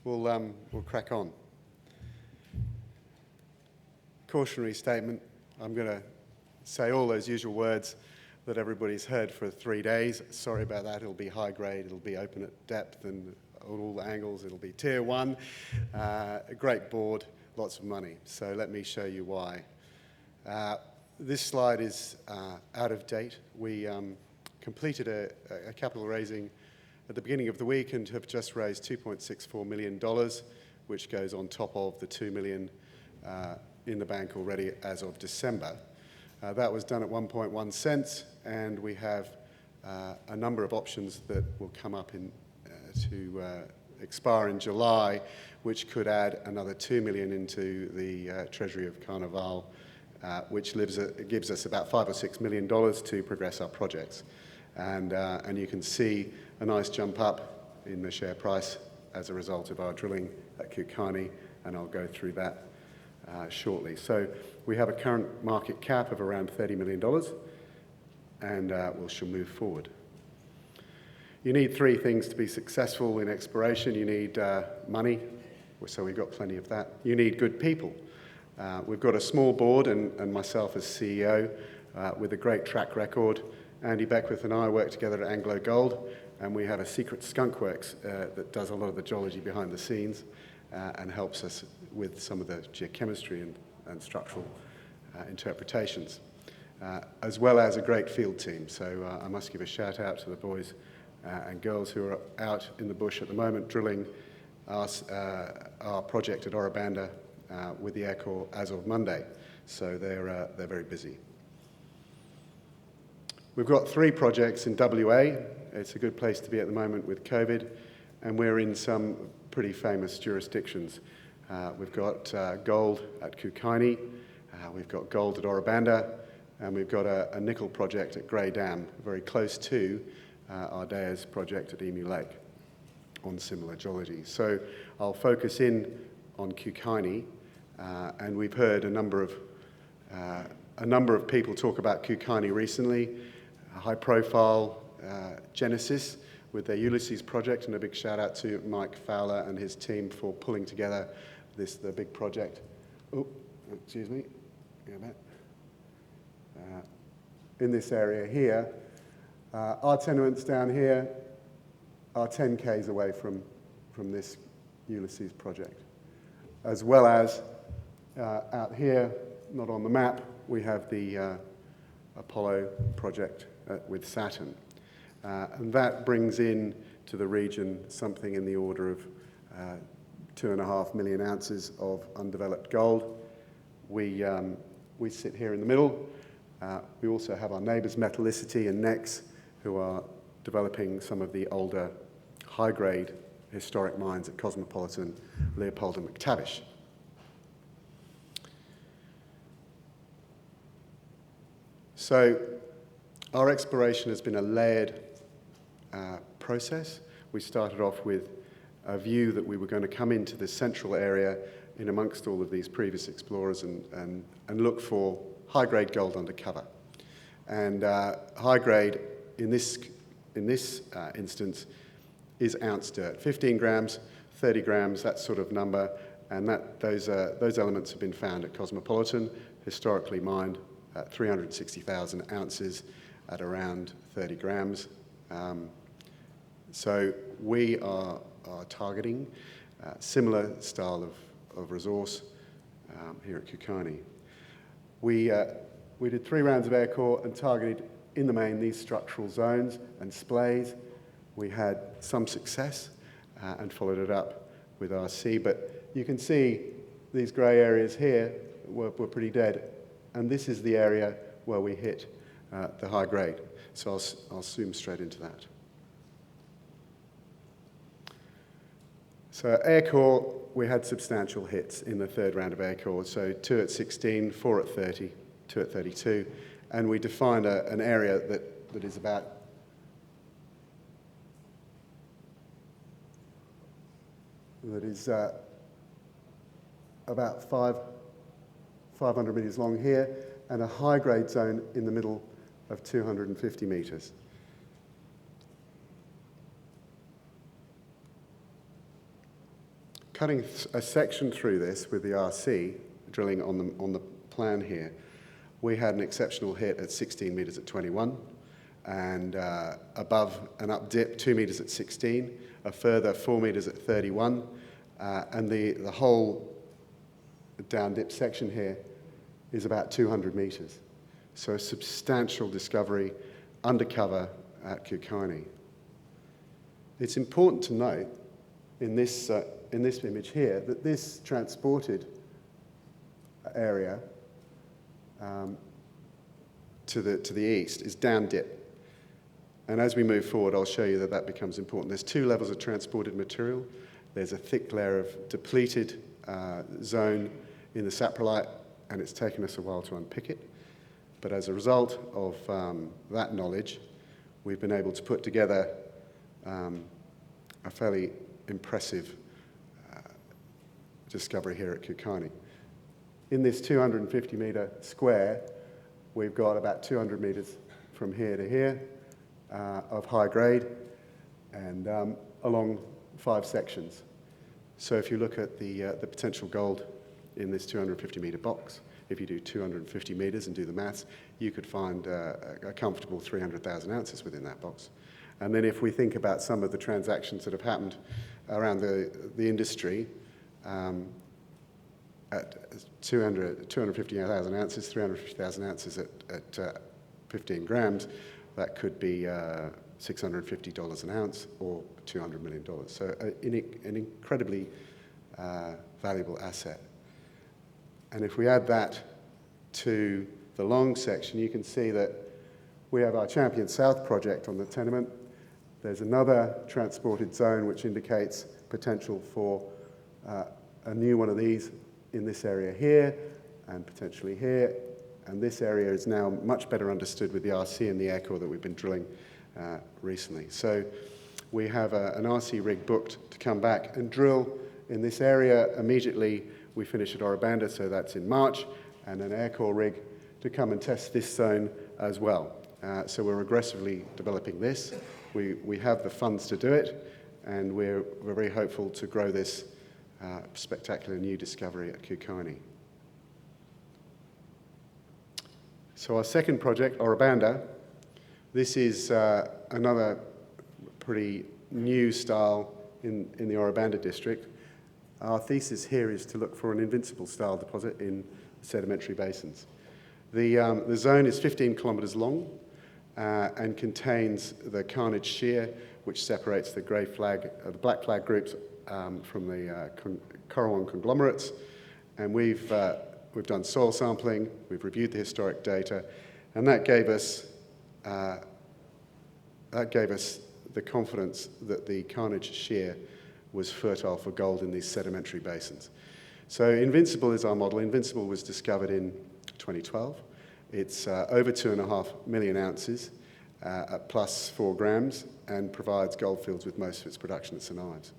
We'll crack on. Cautionary statement. I'm going to say all those usual words that everybody's heard for 3 days. Sorry about that. It'll be high grade, it'll be open at depth and all the angles, it'll be tier 1. A great board, lots of money. So let me show you why. This slide is out of date. We completed a capital raising at the beginning of the week and have just raised $2.64 million, which goes on top of the $2 million in the bank already as of December. That was done at 1.1 cents, and we have a number of options that will come up to expire in July, which could add another $2 million into the treasury of Carnavale, which gives us about $5 or $6 million to progress our projects. And you can see a nice jump up in the share price as a result of our drilling at Kukani, and I'll go through that shortly. So we have a current market cap of around $30 million, and we shall move forward. You need 3 things to be successful in exploration. You need money, so we've got plenty of that. You need good people. We've got a small board and myself as CEO with a great track record. Andy Beckwith and I work together at Anglo Gold, and we have a secret skunk works that does a lot of the geology behind the scenes and helps us with some of the geochemistry and structural interpretations, as well as a great field team. So I must give a shout out to the boys and girls who are out in the bush at the moment drilling our project at Ora Banda with the Air Corps as of Monday. So they're very busy. We've got 3 projects in WA. It's a good place to be at the moment with COVID, and we're in some pretty famous jurisdictions. We've got gold at Kukani, we've got gold at Ora Banda, and we've got a nickel project at Grey Dam, very close to our Ardeia's project at Emu Lake on similar geology. So I'll focus in on Kukani, and we've heard a number of people talk about Kukani recently. High profile Genesis with their Ulysses project, and a big shout out to Mike Fowler and his team for pulling together the big project. Oh, excuse me. In this area here, our tenements down here are 10 k's away from this Ulysses project, as well as out here, not on the map, we have the Apollo project with Saturn. And that brings in to the region something in the order of 2.5 million ounces of undeveloped gold. We sit here in the middle. We also have our neighbours Metallicity and Nex, who are developing some of the older high-grade historic mines at Cosmopolitan, Leopold and McTavish. So our exploration has been a layered process. We started off with a view that we were going to come into this central area in amongst all of these previous explorers and look for high-grade gold undercover. And high-grade in this instance is ounce dirt, 15 grams, 30 grams, that sort of number, and those elements have been found at Cosmopolitan, historically mined at 360,000 ounces at around 30 grams. So we are targeting similar style of resource here at Kukani. We did 3 rounds of air core and targeted in the main these structural zones and splays. We had some success and followed it up with RC, but you can see these grey areas here were pretty dead, and this is the area where we hit the high grade. So I'll zoom straight into that. So air core, we had substantial hits in the 3rd round of air core. So 2 at 16, 4 at 30, 2 at 32. And we defined an area that is about about 500 metres long here, and a high-grade zone in the middle of 250 metres. cutting a section through this with the RC, drilling on the plan here, we had an exceptional hit at 16 metres at 21, and above an up dip, 2 metres at 16, a further 4 metres at 31, and the whole down dip section here is about 200 metres. So a substantial discovery undercover at Kukani. It's important to note in this image here that this transported area to the east is down dip. And as we move forward, I'll show you that that becomes important. There's two levels of transported material. There's a thick layer of depleted zone in the saprolite, and it's taken us a while to unpick it. But as a result of that knowledge, we've been able to put together a fairly impressive discovery here at Kukani. In this 250-metre square, we've got about 200 metres from here to here of high grade, and along 5 sections. So if you look at the potential gold in this 250-metre box, if you do 250 metres and do the maths, you could find a comfortable 300,000 ounces within that box. And then if we think about some of the transactions that have happened around the industry, at 250,000 ounces, 350,000 ounces at 15 grams, that could be $650 an ounce or $200 million. So an incredibly valuable asset. And if we add that to the long section, you can see that we have our Champion South project on the tenement. There's another transported zone which indicates potential for a new one of these in this area here and potentially here. And this area is now much better understood with the RC and the air core that we've been drilling recently. So we have an RC rig booked to come back and drill in this area immediately. We finish at Orabanda, so that's in March, and an air core rig to come and test this zone as well. So we're aggressively developing this. We have the funds to do it, and we're very hopeful to grow this spectacular new discovery at Kukani. So our second project, Orabanda, this is another pretty new style in the Orabanda district. Our thesis here is to look for an invincible style deposit in sedimentary basins. The zone is 15 kilometres long and contains the Carnage Shear, which separates the the black flag groups from the Coralline conglomerates. And we've done soil sampling, we've reviewed the historic data, and that gave us the confidence that the Carnage Shear was fertile for gold in these sedimentary basins. So Invincible is our model. Invincible was discovered in 2012. It's over 2.5 million ounces at plus 4 grams and provides goldfields with most of its production at St Ives.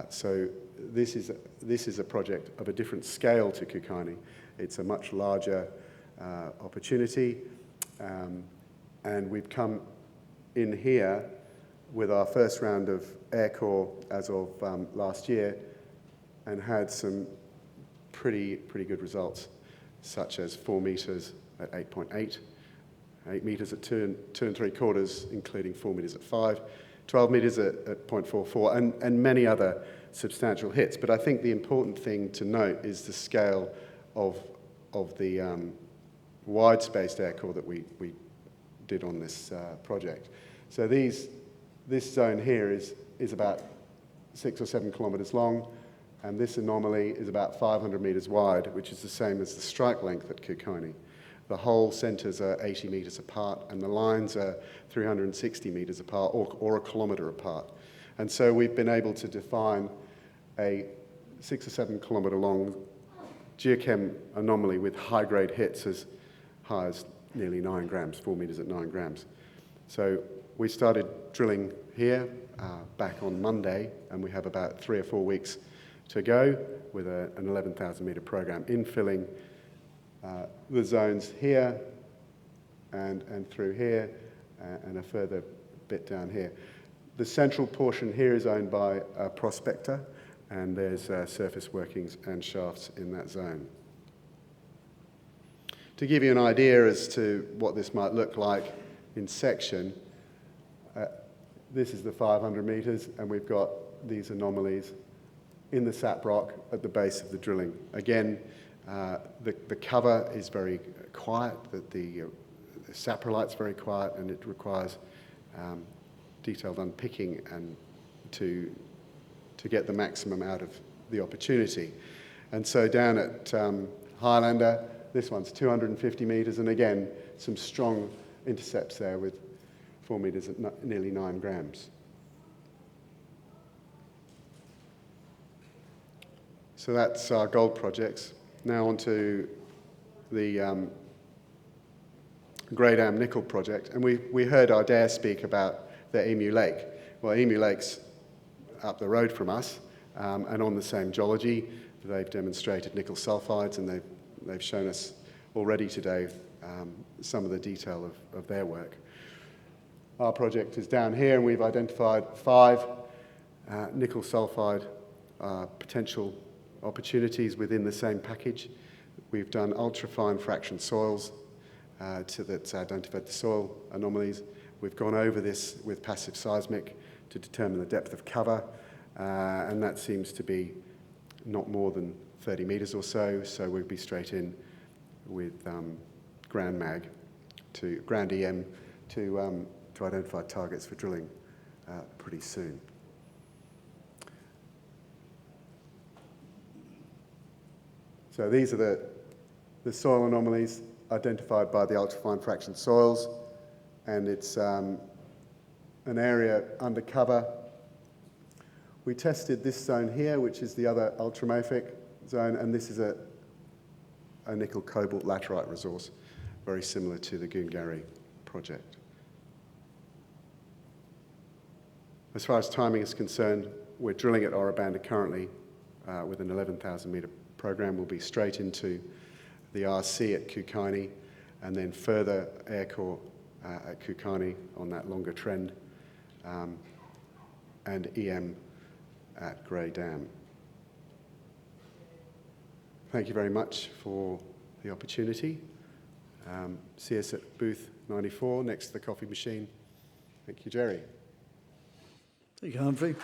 So this is a project of a different scale to Kukani. It's a much larger opportunity, and we've come in here with our first round of air core as of last year and had some pretty good results, such as 4 metres at 8.8, 8 metres at 2 3/4, including 4 metres at 5, 12 metres at 0.44, and many other substantial hits. But I think the important thing to note is the scale of the wide-spaced air core that we did on this project. So this zone here is about 6 or 7 kilometres long, and this anomaly is about 500 metres wide, which is the same as the strike length at Kukani. The hole centres are 80 metres apart, and the lines are 360 metres apart, or a kilometre apart. And so we've been able to define a 6 or 7 kilometre long geochem anomaly with high-grade hits as high as nearly 9 grams, 4 metres at 9 grams. So we started drilling here back on Monday, and we have about 3 or 4 weeks to go with an 11,000 metre program, infilling the zones here and through here and a further bit down here. The central portion here is owned by a prospector, and there's surface workings and shafts in that zone. To give you an idea as to what this might look like in section, this is the 500 metres, and we've got these anomalies in the sap rock at the base of the drilling. Again, the cover is very quiet, the saprolite's very quiet, and it requires detailed unpicking and to get the maximum out of the opportunity. And so down at Highlander, this one's 250 metres, and again, some strong intercepts there with 4 metres at nearly 9 grams. So that's our gold projects. Now on to the Grey Dam nickel project. And we heard Adair speak about the Emu Lake. Well, Emu Lake's up the road from us, and on the same geology. They've demonstrated nickel sulfides, and they've shown us already today some of the detail of their work. Our project is down here, and we've identified 5 nickel sulfide potential opportunities within the same package. We've done ultrafine fraction soils that's identified the soil anomalies. We've gone over this with passive seismic to determine the depth of cover, and that seems to be not more than 30 metres or so, so we'll be straight in with Grand EM to identify targets for drilling pretty soon. So these are the soil anomalies identified by the ultrafine fraction soils, and it's an area under cover. We tested this zone here, which is the other ultramafic zone, and this is a nickel cobalt laterite resource, very similar to the Goongarrie project. As far as timing is concerned, we're drilling at Ora Banda currently with an 11,000 metre program. We'll be straight into the RC at Kukani, and then further air core at Kukani on that longer trend, and EM at Grey Dam. Thank you very much for the opportunity. See us at booth 94 next to the coffee machine. Thank you, Jerry. Thank you, Humphrey.